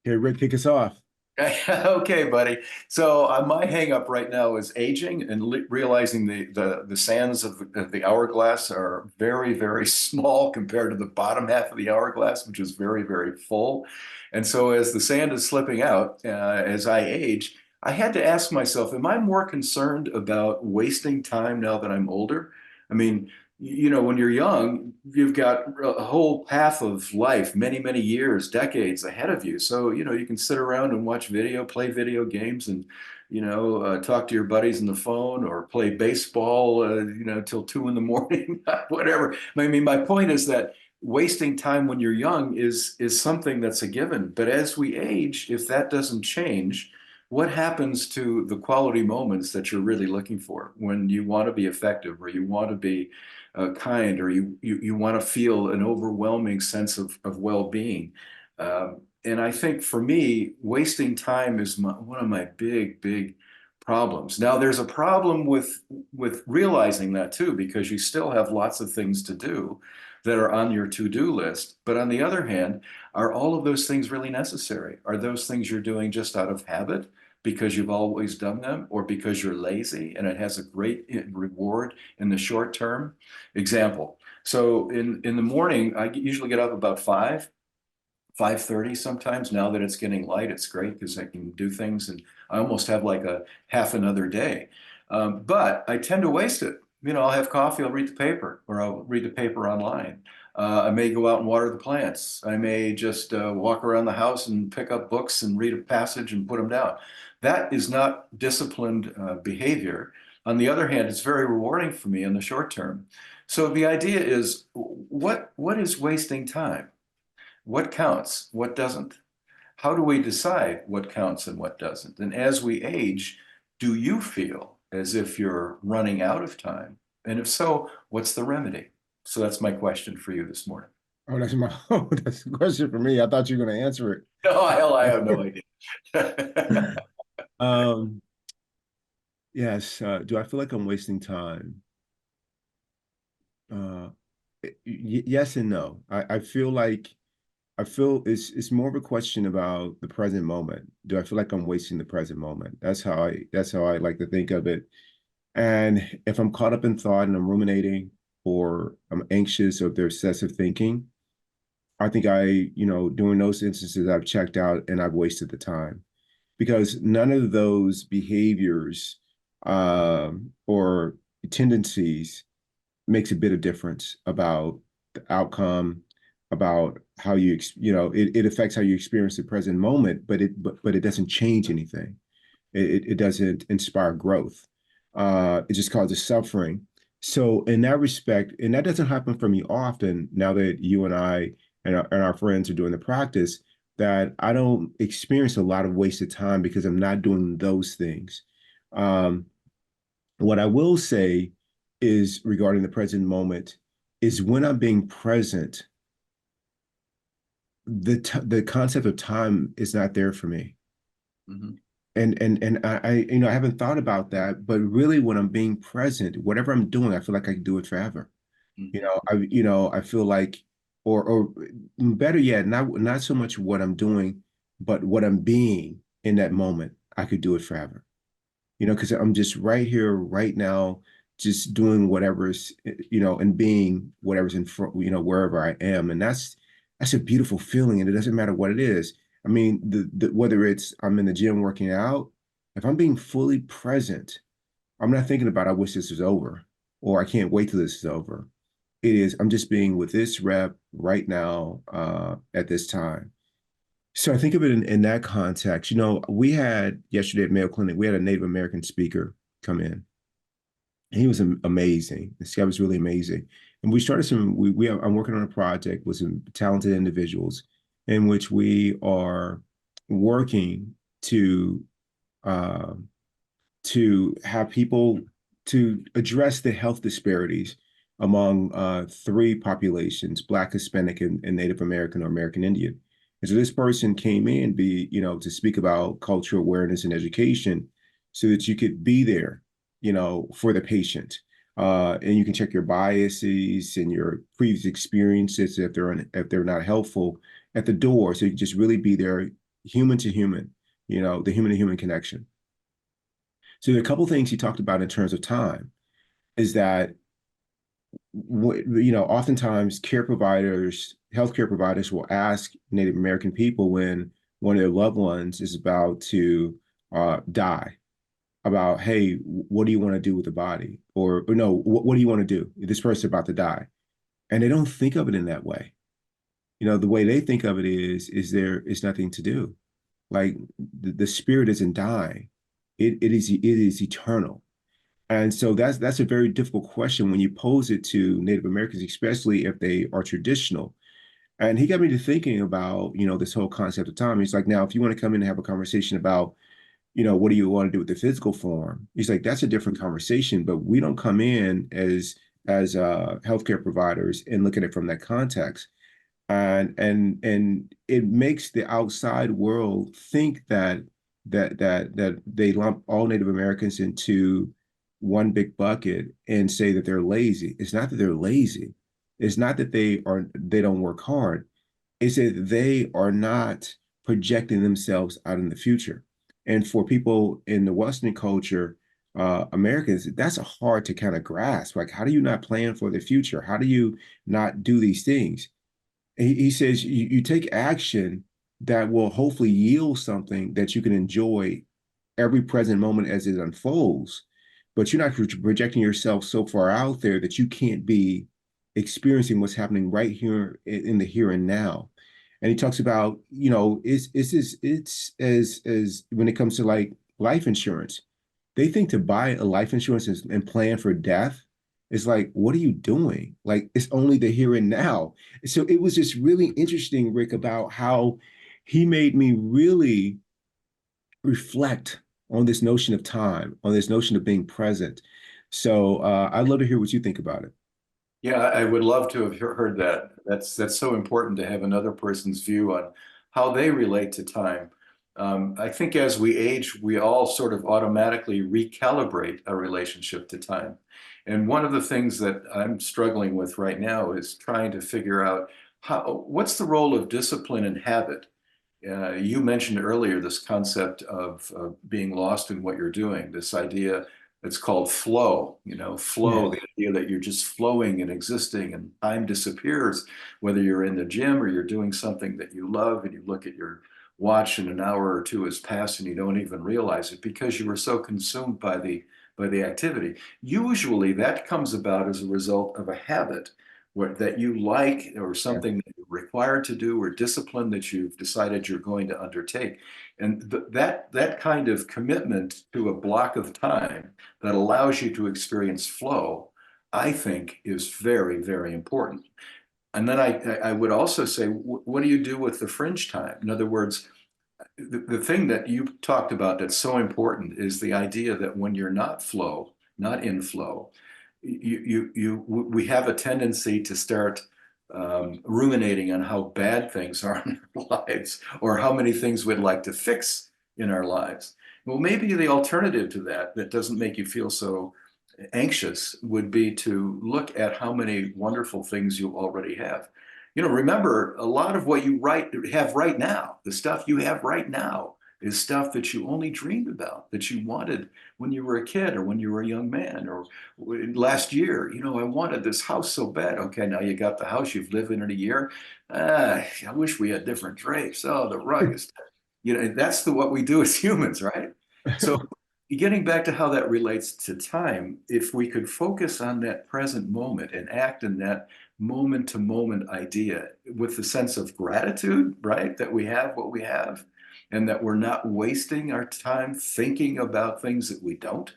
Okay, Rick, kick us off. Okay, buddy. So my hang up right now is aging and realizing the sands of the hourglass are very, very small compared to the bottom half of the hourglass, which is very, very full. And so as the sand is slipping out, as I age, I had to ask myself, am I more concerned about wasting time now that I'm older? I mean, when you're young, you've got a whole path of life, many, many years, decades ahead of you. So, you can sit around and watch video, play video games, and, talk to your buddies on the phone or play baseball, till 2 in the morning, whatever. I mean, my point is that wasting time when you're young is something that's a given. But as we age, if that doesn't change, what happens to the quality moments that you're really looking for when you want to be effective or you want to be kind, or you want to feel an overwhelming sense of well-being. And I think for me, wasting time is one of my big, big problems. Now, there's a problem with realizing that too, because you still have lots of things to do that are on your to-do list. But on the other hand, are all of those things really necessary? Are those things you're doing just out of habit because you've always done them, or because you're lazy and it has a great reward in the short term? Example. So in the morning, I usually get up about 5:30 sometimes. Now that it's getting light, it's great because I can do things and I almost have like a half another day. But I tend to waste it. I'll have coffee, I'll read the paper, or I'll read the paper online. I may go out and water the plants. I may just walk around the house and pick up books and read a passage and put them down. That is not disciplined behavior. On the other hand, it's very rewarding for me in the short term. So the idea is, what is wasting time? What counts? What doesn't? How do we decide what counts and what doesn't? And as we age, do you feel as if you're running out of time? And if so, what's the remedy? So that's my question for you this morning. Oh, that's my that's a question for me. I thought you were going to answer No, hell, I have no it. idea. Um, yes. Do I feel like I'm wasting time? Uh, yes and no. I feel like it's more of a question about the present moment. Do I feel like I'm wasting the present moment? That's how I like to think of it. And if I'm caught up in thought and I'm ruminating or I'm anxious or there's excessive thinking, I think during those instances, I've checked out and I've wasted the time because none of those behaviors or tendencies makes a bit of difference about the outcome, about how it affects how you experience the present moment, but it doesn't change anything. It doesn't inspire growth. It just causes suffering. So in that respect, and that doesn't happen for me often now that you and I and our friends are doing the practice, that I don't experience a lot of wasted time because I'm not doing those things. Um, what I will say is regarding the present moment is when I'm being present, the concept of time is not there for me. Mhm. And I haven't thought about that, but really when I'm being present, whatever I'm doing, I feel like I can do it forever. Mhm. I feel like, or better yet, not so much what I'm doing, but what I'm being in that moment. I could do it forever. Because I'm just right here, right now, just doing whatever's, and being whatever's in front, wherever I am. And that's a beautiful feeling. And it doesn't matter what it is. I mean, whether it's I'm in the gym working out, if I'm being fully present, I'm not thinking about I wish this was over or I can't wait till this is over. It is, I'm just being with this rep right now, at this time. So I think of it in that context. We had yesterday at Mayo Clinic, we had a Native American speaker come in. He was amazing. This guy was really amazing. And we started I'm working on a project with some talented individuals in which we are working uh, to have people to address the health disparities among three populations: Black, Hispanic, and Native American or American Indian. And so this person came in to speak about cultural awareness and education so that you could be there, for the patient. And you can check your biases and your previous experiences if they're not helpful at the door. So you can just really be there human to human, the human to human connection. So there are a couple of things he talked about in terms of time is that oftentimes healthcare providers will ask Native American people when one of their loved ones is about to die about, hey, what do you want to do with the body? Or no, what do you want to do? This person's about to die. And they don't think of it in that way. The way they think of it is there is nothing to do. Like the spirit isn't dying. It is eternal. And so that's a very difficult question when you pose it to Native Americans, especially if they are traditional. And he got me to thinking about, this whole concept of time. He's like, now, if you want to come in and have a conversation about, what do you want to do with the physical form? He's like, that's a different conversation, but we don't come in as healthcare providers and look at it from that context. And it makes the outside world think that they lump all Native Americans into one big bucket and say that they're lazy. It's not that they're lazy. It's not that they don't work hard. It's that they are not projecting themselves out in the future. And for people in the Western culture, Americans, that's hard to kind of grasp. Like, how do you not plan for the future? How do you not do these things? He says you take action that will hopefully yield something that you can enjoy every present moment as it unfolds, but you're not projecting yourself so far out there that you can't be experiencing what's happening right here in the here and now. And he talks about, it's as when it comes to like life insurance, they think to buy a life insurance and plan for death is like, what are you doing? Like, it's only the here and now. So it was just really interesting, Rick, about how he made me really reflect on this notion of time, on this notion of being present. So I'd love to hear what you think about it. Yeah, I would love to have heard that. That's so important to have another person's view on how they relate to time. I think as we age, we all sort of automatically recalibrate our relationship to time. And one of the things that I'm struggling with right now is trying to figure out what's the role of discipline and habit. You mentioned earlier this concept of being lost in what you're doing, this idea it's called flow, flow, the Yes. idea that you're just flowing and existing and time disappears, whether you're in the gym or you're doing something that you love and you look at your watch and an hour or two has passed and you don't even realize it because you were so consumed by the activity. Usually that comes about as a result of a habit that you like or Yeah. something that you're required to do or discipline that you've decided you're going to undertake. And that kind of commitment to a block of time that allows you to experience flow, I think is very, very important. And then I would also say, what do you do with the fringe time? In other words, the thing that you talked about that's so important is the idea that when you're not flow, not in flow, we have a tendency to start ruminating on how bad things are in our lives or how many things we'd like to fix in our lives. Well, maybe the alternative to that doesn't make you feel so anxious would be to look at how many wonderful things you already have. Remember a lot of what you have right now, the stuff you have right now is stuff that you only dreamed about, that you wanted when you were a kid or when you were a young man or last year. I wanted this house so bad. Okay, now you got the house, you've lived in it a year. I wish we had different drapes. Oh, the rug is, that's what we do as humans, right? So getting back to how that relates to time, if we could focus on that present moment and act in that moment to moment idea with the sense of gratitude, right? That we have what we have and that we're not wasting our time thinking about things that we don't.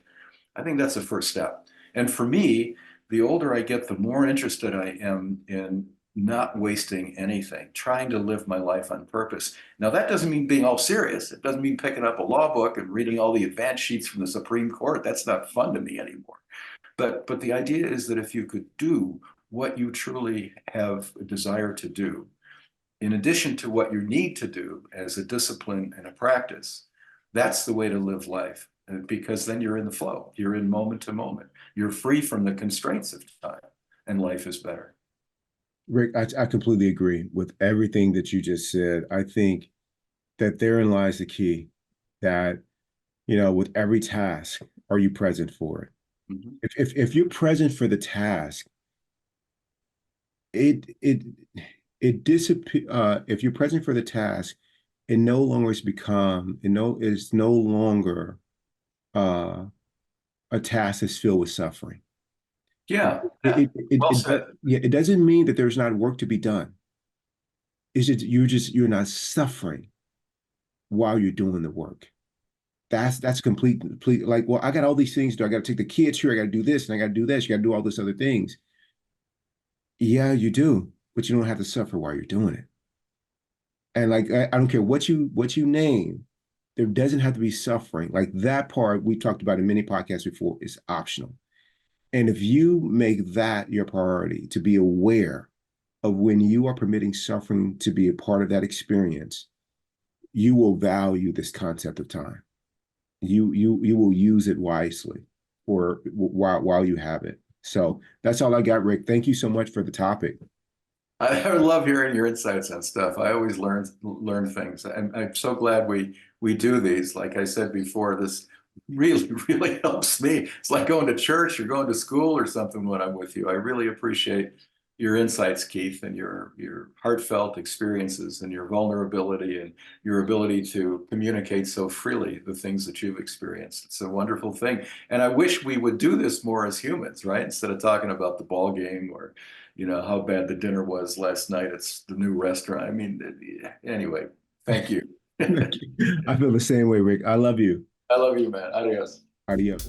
I think that's the first step. And for me, the older I get, the more interested I am in not wasting anything, trying to live my life on purpose. Now, that doesn't mean being all serious. It doesn't mean picking up a law book and reading all the advance sheets from the Supreme Court. That's not fun to me anymore. But the idea is that if you could do what you truly have a desire to do, in addition to what you need to do as a discipline and a practice, that's the way to live life. Because then you're in the flow, you're in moment to moment, you're free from the constraints of time, and life is better. Rick, I completely agree with everything that you just said. I think that therein lies the key. That, with every task, are you present for it? Mhm. If you're present for the task, it disappear. If you're present for the task, it's no longer uh, a task that's filled with suffering. Yeah, well said. Yeah, it doesn't mean that there's not work to be done. It's you're not suffering while you're doing the work. That's complete like, well, I got all these things to do. I got to take the kids here, I got to do this, and I got to do this, you got to do all these other things. Yeah, you do, but you don't have to suffer while you're doing it. And like, I don't care what you name, there doesn't have to be suffering. Like that part we talked about in many podcasts before is optional. And if you make that your priority, to be aware of when you are permitting suffering to be a part of that experience, you will value this concept of time. You will use it wisely, or while you have it. So that's all I got, Rick. Thank you so much for the topic. I love hearing your insights on stuff. I always learn things. I'm so glad we do these. Like I said before, this really, really helps me. It's like going to church or going to school or something when I'm with you. I really appreciate your insights, Keith, and your heartfelt experiences and your vulnerability and your ability to communicate so freely the things that you've experienced. It's a wonderful thing. And I wish we would do this more as humans, right? Instead of talking about the ball game or how bad the dinner was last night. It's the new restaurant. I mean, anyway, thank you. I feel the same way, Rick. I love you. I love you, man. Adios. Adios.